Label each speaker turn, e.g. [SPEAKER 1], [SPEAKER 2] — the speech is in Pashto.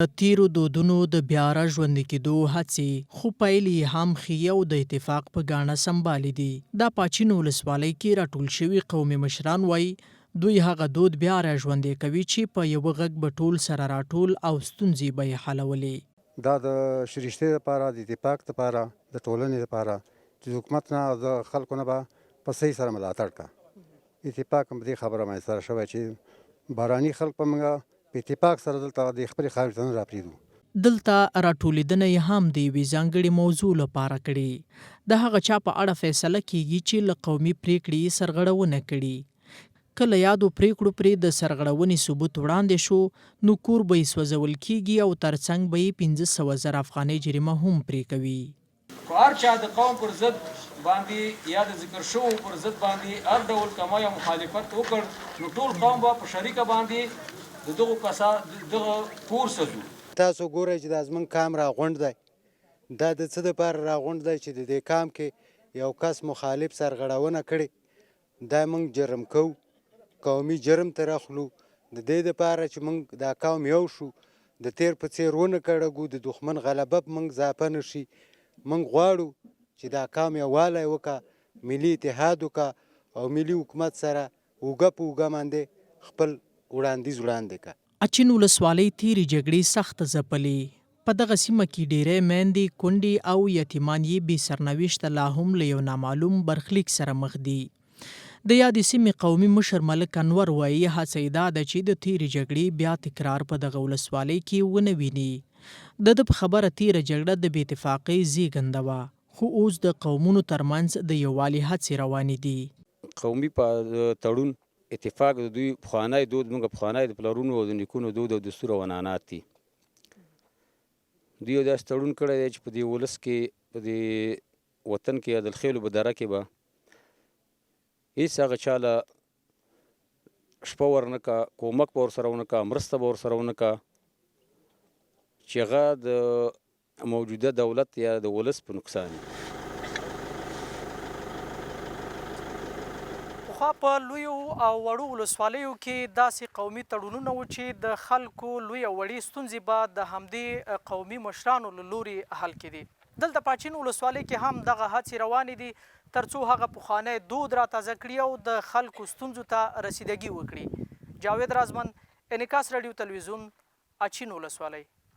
[SPEAKER 1] د تیرو دودونو د بیا را ژوندي کېدو هڅې خو پیل یې هم ښې او د اتفاق په ګاڼه سمبالې دي. دا پاچین ولسوالۍ کې راټول شوي قومي مشران وایي دوی هغه دود بیا را ژوندی کوي چې په یوه غږ به ټول سره راټول او ستونزې به یې حلولې.
[SPEAKER 2] دا د شریشتې لپاره، د اتفاق لپاره، د ټولنې لپاره چې د حکومت نه او د خلکو نه به په صحیح سره ملاتړ کا اتفاق هم دې خبره میسره شوی چې باراني خلک په موږ په اتفاق سره دلته د خپلې خاورې ته نه راپرېږدو.
[SPEAKER 1] دلته راټولېدنه یې هم د یوې ځانګړې موضوع لپاره کړې. د هغه چا په اړه فیصله کېږي چې له قومي پریکړې یې سرغړونه کړي. که له یادو پریکړو پرې د سرغړونې ثبوت وړاندې شو نو کور به یې سوځول کېږي او ترڅنګ به یې 15,000 افغانۍ جریمه هم پرې کوي.
[SPEAKER 3] خو هر چا د قوم پر ضد باندې یا د ذکر شوو پر ضد باندې هر ډول کما یا مخالفت وکړ نو ټول قوم به په شریکه باندې د دغو دغه کور سوځو.
[SPEAKER 4] تاسو ګورئ چې دا زموږ کام راغونډ دی. دا د څه دپاره راغونډ دی چې د دې کام کې یو کس مخالف سرغړونه کړې، دا موږ جرم کوو، قومي جرم ته راخلو. د دې دپاره چې موږ دا قوم یو شو، د تیر په څیر ونه کړږو، د دښمن غلبه په موږ اضافه نه شي. موږ غواړو چې دا قوم یووالی وکړه، ملي اتحاد وکړه او ملي حکومت سره اوږه په اوږه باندې خپل وړاندیز وړاندې کړه.
[SPEAKER 1] اچین ولسوالۍ تیرې جګړې سخت ځپلې. په دغه سیمه کې ډیری میندې، کونډې او یتیمان یې بې سرنوشته لا هم له یو نامعلوم برخلیک سره مخ دي. د یادې سیمې قومي مشر ملک انور وایي هڅه یې دا ده چې د تیرې جګړې بیا تکرار په دغه ولسوالۍ کې ونه ویني. د ده په خبره تیره جګړه د بې اتفاقۍ زیږنده وه، خو اوس د قومونو ترمنځ د یووالي هڅې روانې دي.
[SPEAKER 5] قومي تړون اتفاق د دوی پخوانی دود، موږ پخوانی د پلرونو او د نیکونو دود او دستور او عنعنات دي. دوی یو داسې تړون کړی دی چې په دې ولس کې، په دې وطن کې یا د الخیلو په دره کې به هېڅ هغه چا له شپه ورنه کا، کومک به ورسره ونه کا، مرسته به ورسره ونه کا چې هغه د موجوده دولت یا د ولس په نقصان وي.
[SPEAKER 1] پخوا په لویو او وړو ولسوالیو کې داسې قومي تړونونه وو چې د خلکو لوی او وړې ستونزې به د همدې قومي مشرانو له لورې حل کېدې. دلته پاچین ولسوالۍ کې هم دغه هڅې روانې دي تر څو هغه پخوانی دود راتازه کړي او د خلکو ستونزو ته رسیدګي وکړي. جاوید رازمن، انعکاس راډیو تلویزیون، اچین ولسوالۍ.